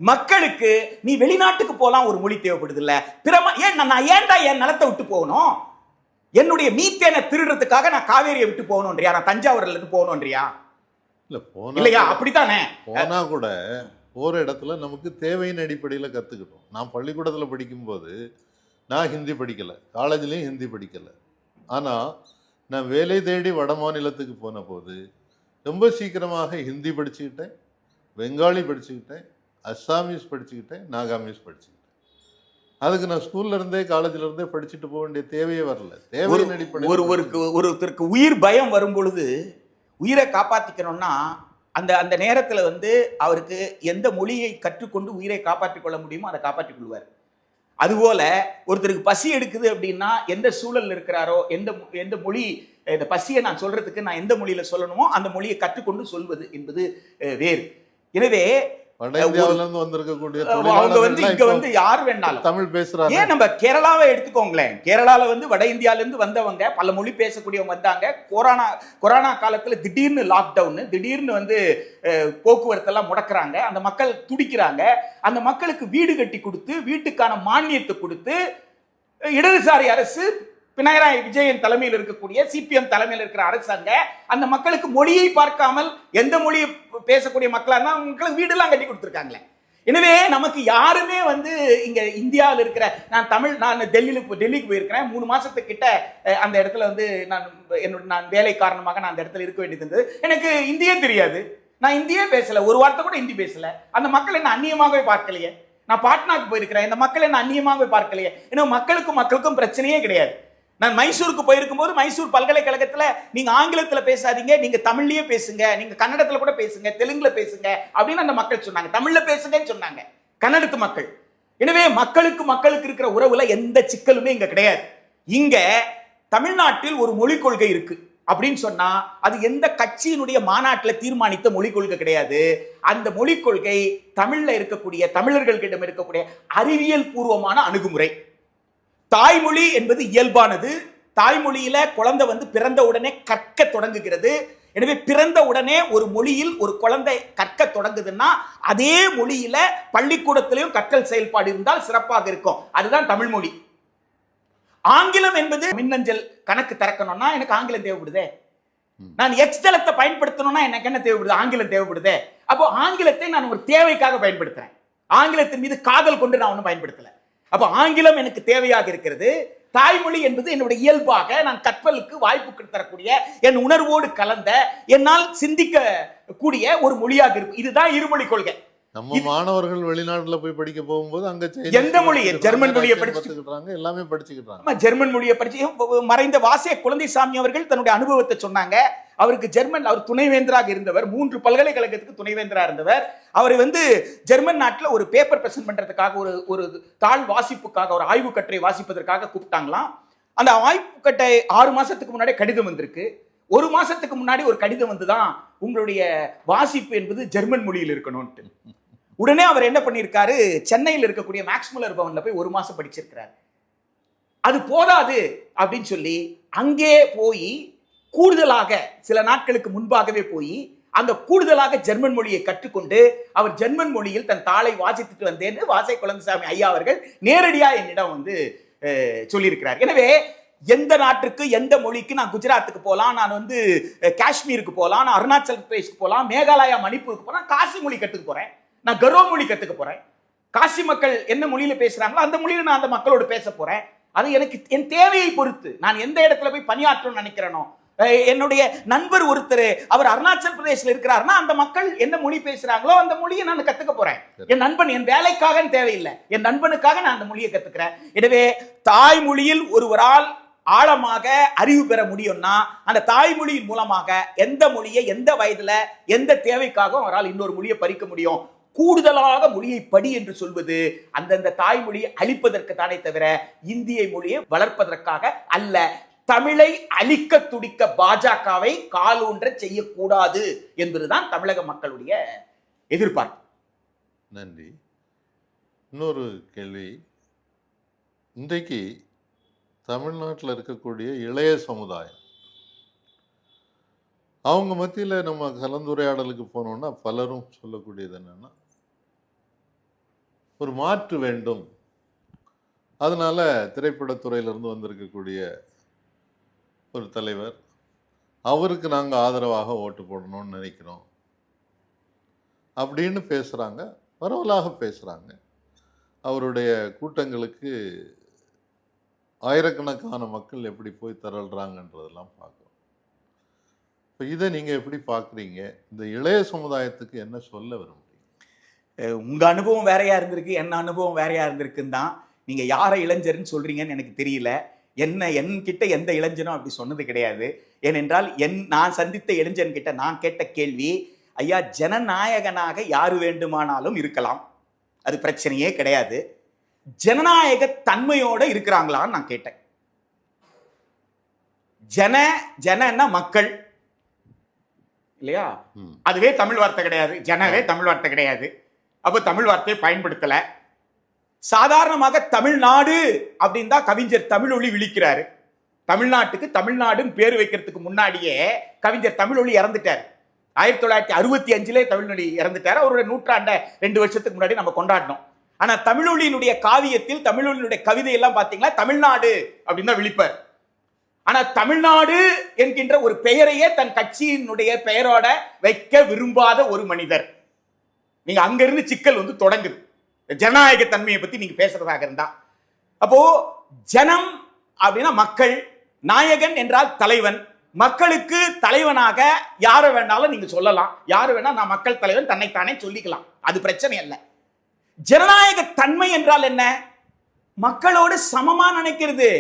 மக்களுக்கு நீ வெளிநாட்டுக்கு போலாம் ஒரு மொழி தேவைப்படுது இல்ல, நான் ஏன்டா என் நிலத்தை விட்டு போகணும், என்னுடைய மீத்தேனை திருடுறதுக்காக நான் காவேரியை விட்டு போகணும்ன்றியா, நான் தஞ்சாவூர்ல இருந்து போகணும்ன்றியா? இல்லையா? அப்படித்தானே. போனா கூட போற இடத்துல நமக்கு தேவையின் அடிப்படையில் கத்துக்கிட்டோம். நான் பள்ளிக்கூடத்தில் படிக்கும்போது நான் ஹிந்தி படிக்கல, காலேஜ்லயும் ஹிந்தி படிக்கல. ஆனா நான் வேலை தேடி வட மாநிலத்துக்கு போன போது ரொம்ப சீக்கிரமாக ஹிந்தி படிச்சுக்கிட்டேன், பெங்காலி படிச்சுக்கிட்டேன், அஸ்ஸாமீஸ் படிச்சுக்கிட்டேன், நாகாமீஸ் படிச்சுக்கிட்டேன். அதுக்கு நான் ஸ்கூல்ல இருந்தே காலேஜ்ல இருந்தே படிச்சுட்டு போக வேண்டிய தேவையே வரல. தேவையின் அடிப்படையில் ஒருத்தருக்கு உயிர் பயம் வரும் பொழுது உயிரை காப்பாத்திக்கணும்னா அந்த நேரத்தில் அவருக்கு எந்த மொழியை கற்றுக்கொண்டு உயிரை காப்பாற்றிக் கொள்ள முடியுமோ அதை காப்பாற்றிக் கொள்வார். அதுபோல ஒருத்தருக்கு பசி எடுக்குது அப்படின்னா எந்த சூழல் இருக்கிறாரோ, எந்த மொழி, இந்த பசியை நான் சொல்றதுக்கு நான் எந்த மொழியில சொல்லணுமோ அந்த மொழியை கற்றுக்கொண்டு சொல்வது என்பது வேறு. எனவே இங்க யாரு வேணாலும் தமிழ் பேசுறாங்க. ஏன் நம்ம கேரளாவை எடுத்துக்கோங்களேன். கேரளால வட இந்தியால இருந்து வந்தவங்க பல மொழி பேசக்கூடியவங்க வந்தாங்க. கொரோனா காலத்துல திடீர்னு லாக்டவுன், திடீர்னு போக்குவரத்து எல்லாம் முடக்குறாங்க. அந்த மக்கள் துடிக்கிறாங்க. அந்த மக்களுக்கு வீடு கட்டி கொடுத்து, வீட்டுக்கான மானியத்தை கொடுத்து இடதுசாரி அரசு, பினராயி விஜயன் தலைமையில் இருக்கக்கூடிய சிபிஎம் தலைமையில் இருக்கிற அரசாங்க அந்த மக்களுக்கு மொழியை பார்க்காமல் எந்த மொழியை பேசக்கூடிய மக்களா இருந்தா மக்களுக்கு வீடெல்லாம் கட்டி கொடுத்துருக்காங்களே. எனவே நமக்கு யாருமே இங்க இந்தியாவில் இருக்கிற, நான் டெல்லிக்கு போயிருக்கிறேன். 3 மாசத்துக்கிட்ட அந்த இடத்துல நான் வேலை காரணமாக நான் அந்த இடத்துல இருக்க வேண்டியது இருந்தது. எனக்கு இந்தியே தெரியாது, நான் இந்தியே பேசல, ஒரு வார்த்தை கூட ஹிந்தி பேசல. அந்த மக்கள் என்ன அந்நியமாகவே பார்க்கலையே. நான் பாட்னாக்கு போயிருக்கிறேன், இந்த மக்கள் என்ன அந்நியமாகவே பார்க்கலையே. ஏன்னா மக்களுக்கும் பிரச்சனையே கிடையாது. நான் மைசூருக்கு போயிருக்கும் போது மைசூர் பல்கலைக்கழகத்துல நீங்க ஆங்கிலத்துல பேசாதீங்க, நீங்க தமிழ்லயே பேசுங்க, நீங்க கன்னடத்துல கூட பேசுங்க, தெலுங்குல பேசுங்க அப்படின்னு அந்த மக்கள் சொன்னாங்க. தமிழ்ல பேசுங்கன்னு சொன்னாங்க கன்னடத்து மக்கள். எனவே மக்களுக்கு இருக்கிற உறவுல எந்த சிக்கலுமே இங்க கிடையாது. இங்க தமிழ்நாட்டில் ஒரு மொழிக் கொள்கை இருக்கு அப்படின்னு சொன்னா அது எந்த கட்சியினுடைய மாநாட்டில் தீர்மானித்த மொழிக் கொள்கை கிடையாது. அந்த மொழிக் கொள்கை தமிழ்ல இருக்கக்கூடிய தமிழர்களிடம் இருக்கக்கூடிய அறிவியல் பூர்வமான அணுகுமுறை. தாய்மொழி என்பது இயல்பானது, தாய்மொழியில குழந்தை வந்து பிறந்த உடனே கற்க தொடங்குகிறது. எனவே பிறந்த உடனே ஒரு மொழியில் ஒரு குழந்தை கற்க தொடங்குதுன்னா அதே மொழியில பள்ளிக்கூடத்திலையும் கற்றல் செயல்பாடு இருந்தால் சிறப்பாக இருக்கும். அதுதான் தமிழ் மொழி. ஆங்கிலம் என்பது மின்னஞ்சல் கணக்கு திறக்கணும்னா எனக்கு ஆங்கிலம் தேவைப்படுதே. நான் எக்ஸ்தலத்தை பயன்படுத்தணும்னா எனக்கு என்ன தேவைப்படுது? ஆங்கிலம் தேவைப்படுதே. அப்போ ஆங்கிலத்தை நான் ஒரு தேவைக்காக பயன்படுத்துறேன். ஆங்கிலத்தின் மீது காதல் கொண்டு நான் ஒன்றும் பயன்படுத்தல. அப்போ ஆங்கிலம் எனக்கு தேவையாக இருக்கிறது. தாய்மொழி என்பது என்னுடைய இயல்பாக நான் கற்பலுக்கு வாய்ப்பு தரக்கூடிய என் உணர்வோடு கலந்த என்னால் சிந்திக்க கூடிய ஒரு மொழியாக இருக்கும். இதுதான் இருமொழி கொள்கை. நம்ம மாணவர்கள் வெளிநாட்டுல போய் படிக்க போகும்போது அங்க எந்த மொழியை? ஜெர்மன் மொழியை படிச்சுக்கிட்டாங்க, எல்லாமே படிச்சுக்கிட்டாங்க. ஜெர்மன் மொழியை படிச்சு மறைந்த வாசிய குழந்தைசாமி அவர்கள் தன்னுடைய அனுபவத்தை சொன்னாங்க. அவருக்கு ஜெர்மன், அவர் துணைவேந்தராக இருந்தவர், 3 பல்கலைக்கழகத்துக்கு துணைவேந்தராக இருந்தவர். அவர் வந்து ஜெர்மன் நாட்டில் ஒரு பேப்பர் பிரசன்ட் பண்றதுக்காக ஒரு தாள் வாசிப்புக்காக ஒரு ஆய்வு கட்டுரை வாசிப்பதற்காக கூப்பிட்டாங்களாம். அந்த ஆய்வு கட்டை 6 மாசத்துக்கு முன்னாடி கடிதம் வந்திருக்கு. 1 மாசத்துக்கு முன்னாடி ஒரு கடிதம் வந்துதான் உங்களுடைய வாசிப்பு என்பது ஜெர்மன் மொழியில் இருக்கணும்ட்டு. உடனே அவர் என்ன பண்ணியிருக்காரு, சென்னையில் இருக்கக்கூடிய மேக்ஸ் முல்லர் பவன்ல போய் 1 மாசம் படிச்சிருக்கிறார். அது போதாது அப்படின்னு சொல்லி அங்கே போய் கூடுதலாக சில நாட்களுக்கு முன்பாகவே போய் அந்த கூடுதலாக ஜெர்மன் மொழியை கற்றுக்கொண்டு அவர் ஜெர்மன் மொழியில் தன் தாளை வாசித்துட்டு வந்தேன்னு வாசை குழந்தைசாமி ஐயா அவர்கள் நேரடியா என்னிடம் வந்து சொல்லியிருக்கிறார். எனவே எந்த நாட்டுக்கு எந்த மொழிக்கு, நான் குஜராத்துக்கு போகலாம், நான் வந்து காஷ்மீருக்கு போகலாம், நான் அருணாச்சல் பிரதேஷ்க்கு போகலாம், மேகாலயா மணிப்பூருக்கு போகலாம், காசி மொழி கற்றுக்க போறேன், நான் கரோ மொழி கற்றுக்க போறேன். காசி மக்கள் என்ன மொழியில பேசுறாங்களோ அந்த மொழியில நான் அந்த மக்களோடு பேச போறேன். அது எனக்கு என் தேவையை பொறுத்து நான் எந்த இடத்துல போய் பணியாற்றணும்னு நினைக்கிறேனோ. என்னுடைய நண்பர் ஒருத்தர் அவர் அருணாச்சல் பிரதேசல இருக்கிறாருன்னா அந்த மக்கள் என்ன மொழி பேசுறாங்களோ அந்த மொழியை நான் கத்துக்க போறேன். என் நண்பன் என் வேலைக்காக தேவையில்லை, என் நண்பனுக்காக நான் அந்த மொழியை கத்துக்கிறேன். எனவே தாய்மொழியில் ஒருவரால் ஆழமாக அறிவு பெற முடியும்னா அந்த தாய்மொழியின் மூலமாக எந்த மொழியை எந்த வயதுல எந்த தேவைக்காக அவரால் இன்னொரு மொழியை பறிக்க முடியும். கூடுதலாக மொழியை படி என்று சொல்வது அந்தந்த தாய்மொழியை அழிப்பதற்கு தானே தவிர இந்திய மொழியை வளர்ப்பதற்காக அல்ல. தமிழை அழிக்க துடிக்க பாஜகவை காலூன்ற செய்யக்கூடாது என்பதுதான் தமிழக மக்களுடைய எதிர்பார்ப்பு. நன்றி. இன்னொரு கேள்வி, இன்றைக்கு தமிழ்நாட்டில் இருக்கக்கூடிய இளைய சமுதாயம், அவங்க மத்தியில் நம்ம கலந்துரையாடலுக்கு போனோம்னா பலரும் சொல்லக்கூடியது என்னன்னா, ஒரு மாற்று வேண்டும், அதனால திரைப்படத்துறையிலிருந்து வந்திருக்கக்கூடிய ஒரு தலைவர், அவருக்கு நாங்கள் ஆதரவாக ஓட்டு போடணும்னு நினைக்கிறோம் அப்படின்னு பேசுகிறாங்க, பரவலாக பேசுகிறாங்க. அவருடைய கூட்டங்களுக்கு ஆயிரக்கணக்கான மக்கள் எப்படி போய் திரள்றாங்கன்றதெல்லாம் பார்க்குறோம். இப்போ இதை நீங்கள் எப்படி பார்க்குறீங்க? இந்த இளைய சமுதாயத்துக்கு என்ன சொல்ல விரும்புறீங்க? உங்கள் அனுபவம் வேறையா இருந்திருக்கு, என்ன அனுபவம் வேறையா இருந்திருக்குன்னு தான். நீங்கள் யாரை இளைஞர்னு சொல்கிறீங்கன்னு எனக்கு தெரியல. என்கிட்ட எந்த இளைஞனும் அப்படி சொன்னது கிடையாது. ஏனென்றால் நான் சந்தித்த இளைஞன்கிட்ட நான் கேட்ட கேள்வி, ஐயா ஜனநாயகனாக யார் வேண்டுமானாலும் இருக்கலாம், அது பிரச்சனையே கிடையாது, ஜனநாயக தன்மையோட இருக்கிறாங்களான்னு நான் கேட்டேன். ஜனன்னா மக்கள் இல்லையா? அதுவே தமிழ் வார்த்தை கிடையாது, ஜனவே தமிழ் வார்த்தை கிடையாது. அப்போ தமிழ் வார்த்தையை பயன்படுத்தல. சாதாரணமாக தமிழ்நாடு அப்படின்னு தான் கவிஞர் தமிழொலி விழிக்கிறாரு. தமிழ்நாட்டுக்கு தமிழ்நாடுன்னு பேர் வைக்கிறதுக்கு முன்னாடியே கவிஞர் தமிழொலி இறந்துட்டார். 1965 தமிழ்மொழி இறந்துட்டார். அவருடைய 2 வருஷத்துக்கு முன்னாடி நம்ம கொண்டாடினோம். ஆனா தமிழொலியினுடைய காவியத்தில் தமிழொலியினுடைய கவிதை எல்லாம் பாத்தீங்கன்னா தமிழ்நாடு அப்படின்னு தான் விழிப்பார். ஆனா தமிழ்நாடு என்கின்ற ஒரு பெயரையே தன் கட்சியினுடைய பெயரோட வைக்க விரும்பாத ஒரு மனிதர். நீங்க அங்கிருந்து சிக்கல் வந்து தொடங்குது, ஜனநாயக தன்மையை பத்தி நீங்க பேசுறதாக இருந்தா. அப்போ ஜனம் அப்படின்னா மக்கள், நாயகன் என்றால் தலைவன். மக்களுக்கு தலைவனாக யாரை வேணாலும் நீங்க சொல்லலாம், யாரு வேணா நான் மக்கள் தலைவன் தன்னைத்தானே சொல்லிக்கலாம், அது பிரச்சனை அல்ல. ஜனநாயக தன்மை என்றால் என்ன? மக்களோடு சமமா நினைக்கிறது.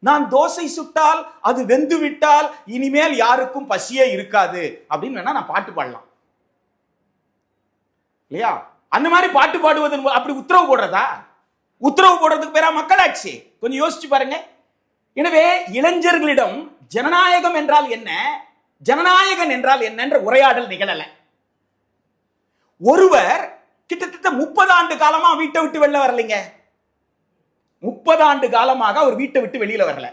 நான் தோசை சுட்டால் அது வெந்து விட்டால் இனிமேல் யாருக்கும் பசியே இருக்காது அப்படின்னு வேணா நான் பாட்டு பாடலாம் இல்லையா? அந்த மாதிரி பாட்டு பாடுவது அப்படி உத்தரவு போடுறதா? உத்தரவு போடுறதுக்கு பேரா மக்களாட்சி? கொஞ்சம் யோசிச்சு பாருங்க. எனவே இளைஞர்களிடம் ஜனநாயகம் என்றால் என்ன, ஜனநாயகன் என்றால் என்ன என்ற உரையாடல் நிகழல. ஒருவர் கிட்டத்தட்ட 30 ஆண்டு காலமா வீட்டை விட்டு வெளில வரலைங்க. 30 ஆண்டு காலமாக அவர் வீட்டை விட்டு வெளியில வரல.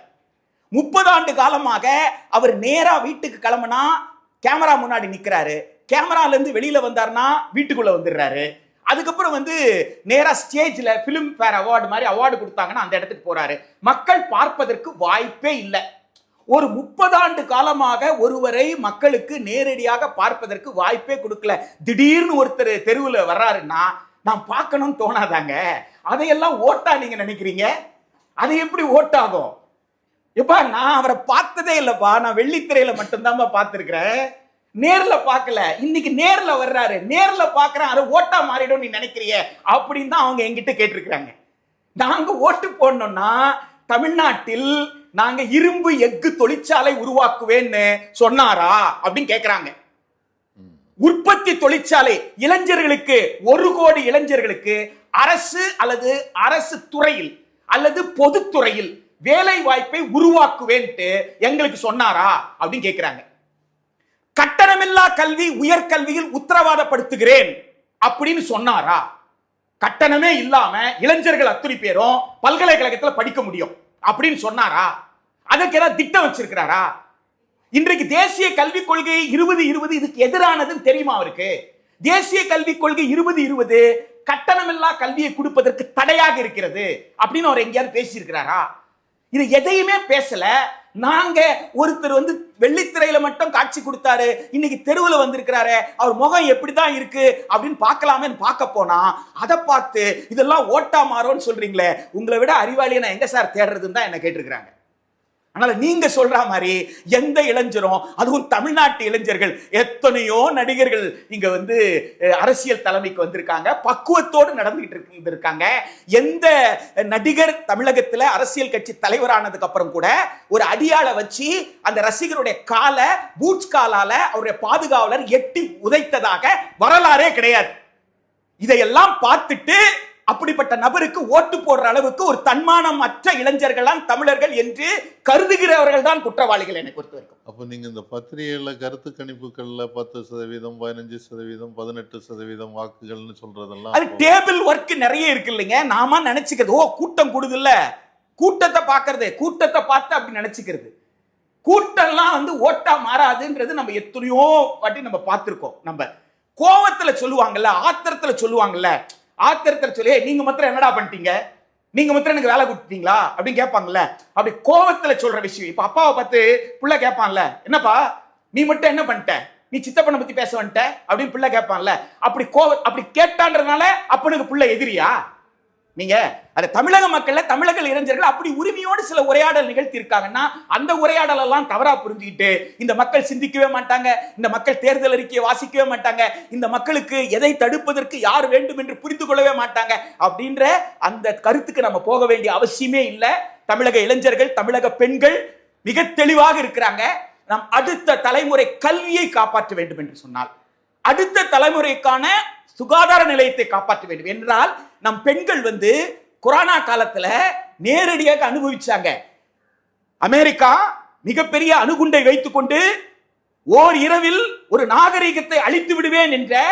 30 ஆண்டு காலமாக அவர் நேரா வீட்டுக்கு கிளம்புனா கேமரா முன்னாடி நிக்கிறாரு, கேமரால இருந்து வெளியில வந்தாருன்னா வீட்டுக்குள்ள வந்துடுறாரு. அதுக்கப்புறம் நேரா ஸ்டேஜ்ல பிலிம் ஃபேர் அவார்டு மாதிரி அவார்டு கொடுத்தாங்கன்னா அந்த இடத்துக்கு போறாரு. மக்கள் பார்ப்பதற்கு வாய்ப்பே இல்லை. ஒரு 30 ஆண்டு காலமாக ஒருவரை மக்களுக்கு நேரடியாக பார்ப்பதற்கு வாய்ப்பே கொடுக்கல. திடீர்னு ஒருத்தர் தெருவில் வர்றாருன்னா நான் பார்க்கணும்னு தோணாதாங்க? அதையெல்லாம் ஓட்டா நீங்க நினைக்கிறீங்க? அது எப்படி ஓட்டாகும்? எப்பா, நான் அவரை பார்த்ததே இல்லப்பா, நான் வெள்ளித்திரையில மட்டும்தான்ப்பா பார்த்திருக்கிறேன், நேர்ல பார்க்கல. இன்னைக்கு நேர்ல வர்றாரு, நேர்ல பார்க்கறேன், அது ஓட்டா மாறிடும் நீ நினைக்கிறிய அப்படின்னு தான் அவங்க என்கிட்ட கேட்டிருக்கிறாங்க. நாங்க ஓட்டு போடணும்னா தமிழ்நாட்டில் நாங்க இரும்பு எஃகு தொழிற்சாலை உருவாக்குவேன்னு சொன்னாரா அப்படின்னு கேட்கிறாங்க. உற்பத்தி தொழிற்சாலை இளைஞர்களுக்கு 1 கோடி இளைஞர்களுக்கு அரசு அல்லது அரசு துறையில் அல்லது பொதுத்துறையில் வேலை வாய்ப்பை உருவாக்குவேன்ட்டு எங்களுக்கு சொன்னாரா அப்படின்னு கேட்கிறாங்க. கட்டணமில்லா கல்வி உயர்கல்வியில் உத்தரவாதப்படுத்துகிறேன் அப்படின்னு சொன்னாரா? கட்டணமே இல்லாம இளைஞர்கள் அத்தனை பேரும் பல்கலைக்கழகத்தில் படிக்க முடியும் அப்படின்னு சொன்னாரா? அதுக்கு ஏதாவது திட்டம் வச்சிருக்கிறாரா? இன்றைக்கு தேசிய கல்விக் கொள்கை 2020 இதுக்கு எதிரானதுன்னு தெரியுமா அவருக்கு? தேசிய கல்விக் கொள்கை 2020 கட்டணமில்லா கல்வியை கொடுப்பதற்கு தடையாக இருக்கிறது அப்படின்னு அவர் எங்கேயாவது பேசியிருக்கிறாரா? இது எதையுமே பேசல. நாங்க ஒருத்தர் வெள்ளித்திரையில மட்டும் காட்சி கொடுத்தாரு, இன்னைக்கு தெருவில் வந்திருக்கிறாரு, அவர் முகம் எப்படிதான் இருக்கு அப்படின்னு பார்க்கலாமே பார்க்க போனா அதை பார்த்து இதெல்லாம் ஓட்டா மாறும்னு சொல்றீங்களே, உங்களை விட அறிவாளியை நான் எங்க சார் தேடுறதுன்னு தான் என்ன கேட்டிருக்கிறாங்க. அதனால நீங்க சொல்ற மாதிரி எந்த இளைஞரும், அதுவும் தமிழ்நாட்டு இளைஞர்கள், எத்தனையோ நடிகர்கள் இங்க அரசியல் தலைமைக்கு வந்திருக்காங்க, பக்குவத்தோடு நடந்துகிட்டு இருக்காங்க. எந்த நடிகர் தமிழகத்துல அரசியல் கட்சி தலைவரானதுக்கு அப்புறம் கூட ஒரு அடியாளை வச்சு அந்த ரசிகருடைய காலை பூட்ஸ் காலால அவருடைய பாதுகாவலர் எட்டி உதைத்ததாக வரலாறே கிடையாது. இதையெல்லாம் பார்த்துட்டு அப்படிப்பட்ட நபருக்கு ஓட்டு போடுற அளவுக்கு ஒரு தன்மானம் அற்ற இளைஞர்கள் தான் தமிழர்கள் என்று கருதுகிறவர்கள் தான் குற்றவாளிகள் என்னை பொறுத்த வரைக்கும். அப்போ நீங்க இந்த பத்திரிகையில கருத்து கணிப்புகள்ல 10%, 15%, 18% வாக்குகள்னு சொல்றதெல்லாம் அது டேபிள் ஒர்க் நிறைய இருக்கு இல்லைங்க. நாம நினைச்சுக்கிறது, ஓ கூட்டம் கூடுதுல்ல, கூட்டத்தை பார்க்கறது, கூட்டத்தை பார்த்து அப்படி நினைச்சுக்கிறது. கூட்டம்லாம் ஓட்டா மாறாதுன்றது நம்ம எத்தனையோ வாட்டி நம்ம பார்த்திருக்கோம். நம்ம கோவத்துல சொல்லுவாங்கல்ல, ஆத்திரத்துல சொல்லுவாங்கல்ல, ஆத்திரத்தில் சொல்லி நீங்க மாத்திரம் என்னடா பண்ணிட்டீங்க, நீங்க மாத்திரம் எனக்கு வேலை கொடுத்தீங்களா அப்படின்னு கேட்பாங்கல்ல, அப்படி கோவத்துல சொல்ற விஷயம். இப்ப அப்பாவை பார்த்து புள்ள கேட்பான்ல, என்னப்பா நீ மட்டும் என்ன பண்ணிட்ட, நீ சித்தப்பனை பத்தி பேச வந்துட்ட அப்படின்னு பிள்ளை கேட்பான்ல, அப்படி கேட்டான்றதுனால அப்பனுக்கு புள்ள எதிரியா? நீங்க அது தமிழக மக்கள்ல தமிழக இளைஞர்கள் அப்படி உரிமையோடு சில உரையாடல் நிகழ்த்தி இருக்காங்கன்னா அந்த உரையாடல் எல்லாம் தவறா புரிஞ்சுக்கிட்டு இந்த மக்கள் சிந்திக்கவே மாட்டாங்க, இந்த மக்கள் தேர்தல் அறிக்கையை வாசிக்கவே மாட்டாங்க, இந்த மக்களுக்கு எதை தடுப்பதற்கு யார் வேண்டும் என்று புரிந்து கொள்ளவே மாட்டாங்க அப்படின்ற அந்த கருத்துக்கு நம்ம போக வேண்டிய அவசியமே இல்லை. தமிழக இளைஞர்கள், தமிழக பெண்கள் மிக தெளிவாக இருக்கிறாங்க. நாம் அடுத்த தலைமுறை கல்வியை காப்பாற்ற வேண்டும் என்று சொன்னால், அடுத்த தலைமுறைக்கான சுகாதார நிலையத்தை காப்பாற்ற வேண்டும் என்றால், நம் பெண்கள் கொரோனா காலத்துல நேரடியாக அனுபவிச்சாங்க. அமெரிக்கா மிகப்பெரிய அணுகுண்டை வைத்துக் கொண்டு ஓர் இரவில் ஒரு நாகரிகத்தை அழித்து விடுவேன் என்ற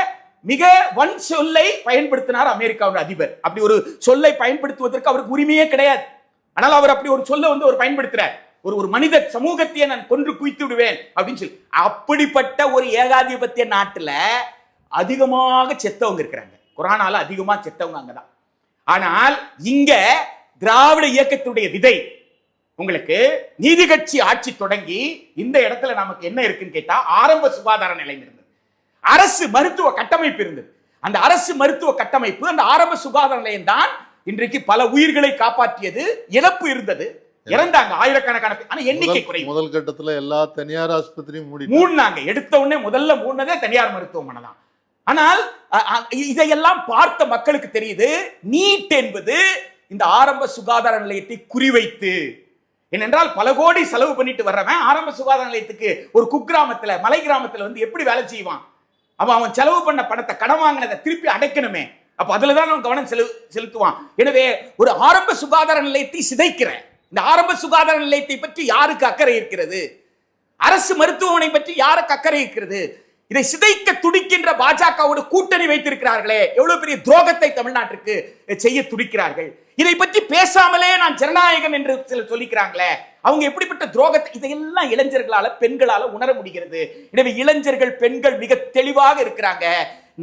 மிக வன் சொல்லை பயன்படுத்தினார் அமெரிக்காவுடைய அதிபர். அப்படி ஒரு சொல்லை பயன்படுத்துவதற்கு அவருக்கு உரிமையே கிடையாது. ஆனால் அவர் அப்படி ஒரு சொல்ல ஒரு பயன்படுத்துறார். ஒரு மனித சமூகத்தையே நான் கொன்று குவித்து விடுவேன் அப்படின்னு சொல்லி. அப்படிப்பட்ட ஒரு ஏகாதிபத்திய நாட்டுல அதிகமாக செத்தவங்க இருக்கிறாங்க. கொரோனால அதிகமா செத்தவங்க அங்கதான். ஆனால் இங்க திராவிட இயக்கத்துடைய விதை உங்களுக்கு நீதி கட்சி ஆட்சி தொடங்கி இந்த இடத்துல நமக்கு என்ன இருக்குன்னு கேட்டா, ஆரம்ப சுகாதார நிலையம் இருந்தது, அரசு மருத்துவ கட்டமைப்பு இருந்தது. அந்த அரசு மருத்துவ கட்டமைப்பு, அந்த ஆரம்ப சுகாதார நிலையம் தான் இன்றைக்கு பல உயிர்களை காப்பாற்றியது. இழப்பு இருந்தது, இறந்தாங்க ஆயிரக்கணக்கான பேர். ஆனா எண்ணிக்கை குறையும். முதல் கட்டத்துல எல்லா தனியார் ஆஸ்பத்திரியும் மூடினாங்க. எடுத்த உடனே முதல்ல மூடினதே தனியார் மருத்துவமனை தான். ஆனால் இதையெல்லாம் பார்த்த மக்களுக்கு தெரியுது, நீட் என்பது இந்த ஆரம்ப சுகாதார நிலையத்தை குறிவைத்து, ஏனென்றால் பல கோடி செலவு பண்ணிட்டு வர்றவன் ஆரம்ப சுகாதார நிலையத்துக்கு ஒரு குக்கிராமத்துல, மலை கிராமத்துல எப்படி வேலை செய்வான்? அவன் செலவு பண்ண பணத்தை, கடன் வாங்கினதை திருப்பி அடைக்கணுமே. அப்ப அதுலதான் அவன் கவனம் செலுத்துவான். எனவே ஒரு ஆரம்ப சுகாதார நிலையத்தை சிதைக்கிற இந்த ஆரம்ப சுகாதார நிலையத்தை பற்றி யாருக்கு அக்கறை இருக்கிறது? அரசு மருத்துவமனை பற்றி யாருக்கு அக்கறை இருக்கிறது? இதை சிதைக்க துடிக்கின்ற பாஜகவோடு கூட்டணி வைத்திருக்கிறார்களே, எவ்வளவு பெரிய துரோகத்தை தமிழ்நாட்டிற்கு செய்ய துடிக்கிறார்கள். இதை பற்றி பேசாமலே நான் ஜனநாயகம் என்று சிலர் சொல்லிக்கிறாங்களே, அவங்க எப்படிப்பட்ட துரோகத்தை இதையெல்லாம் இளைஞர்களால பெண்களால உணர முடிகிறது. எனவே இளைஞர்கள் பெண்கள் மிக தெளிவாக இருக்கிறாங்க.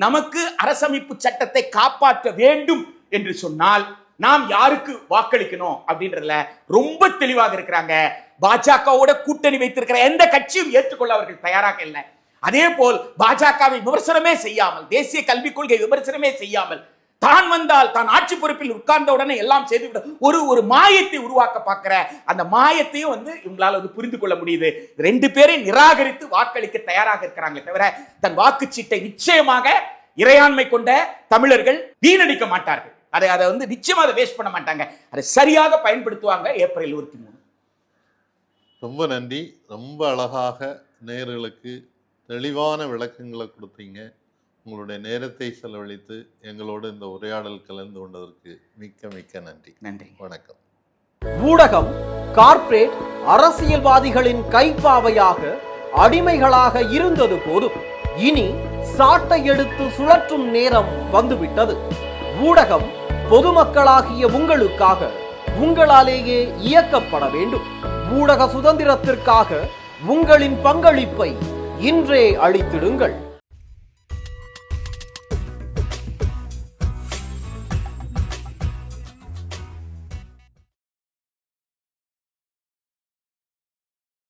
நமக்கு அரசமைப்பு சட்டத்தை காப்பாற்ற வேண்டும் என்று சொன்னால் நாம் யாருக்கு வாக்களிக்கணும் அப்படின்றதுல ரொம்ப தெளிவாக இருக்கிறாங்க. பாஜகவோட கூட்டணி வைத்திருக்கிற எந்த கட்சியும் ஏற்றுக்கொள்ள அவர்கள் தயாராக இல்லை. அதே போல் பாஜகவை விமர்சனமே செய்யாமல், தேசிய கல்விக் கொள்கை விமர்சனமே செய்யாமல், தான் வந்தால் தான் ஆட்சி பொறுப்பில் உட்கார்ந்த உடனே எல்லாம் செய்துவிட ஒரு மாயத்தை உருவாக்க பார்க்கிற அந்த மாயத்தையும் இவங்களால புரிந்து கொள்ள முடியுது. ரெண்டு பேரையும் நிராகரித்து வாக்களிக்க தயாராக இருக்கிறாங்க தவிர தன் வாக்குச்சீட்டை நிச்சயமாக இறையாண்மை கொண்ட தமிழர்கள் வீணடிக்க மாட்டார்கள். அதை நிச்சயமா அதை வேஸ்ட் பண்ண மாட்டாங்க. அதை சரியாக பயன்படுத்துவாங்க. ஏப்ரல் 23. ரொம்ப நன்றி. ரொம்ப அழகாக நேயர்களுக்கு தெளிவான விளக்கங்களை கொடுத்தீங்க. உங்களுடைய நேரத்தை செலவழித்து எங்களோடு இந்த உரையாடல் கலந்து கொண்டதற்கு மிக்க மிக்க நன்றி. நன்றி. வணக்கம். ஊடகம் கார்ப்பரேட் அரசியல்வாதிகளின் கைப்பாவையாக அடிமைகளாக இருந்தது போதும். இனி சாட்டை எடுத்து சுழற்றும் நேரம் வந்துவிட்டது. ஊடகம் பொதுமக்களாகிய உங்களுக்காக உங்களாலேயே இயக்கப்பட வேண்டும். ஊடக சுதந்திரத்திற்காக உங்களின் பங்களிப்பை இன்றே அளித்திடுங்கள்.